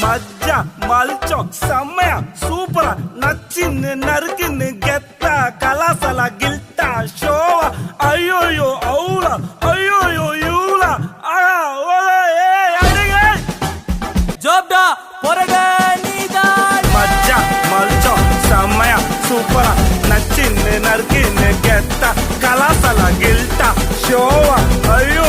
மஜ்ஜா மல்ச்சம் செம்மையா சூப்பரா நச்சின்னு நறுக்குன்னு கெத்தா கலாசலா கில்ட்டா ஷோவா ஐயோயோ அவுலா ஐயோயோ யூலா ஆயா ஓலா ஏய் அடிங்க ஜோப்டா பொறக நீதான் மஜ்ஜா மல்ச்சம் செம்மையா சூப்பரா நச்சின்னு நறுக்குன்னு கெத்தா கலாசலா கில்ட்டா ஷோவா ஐயோ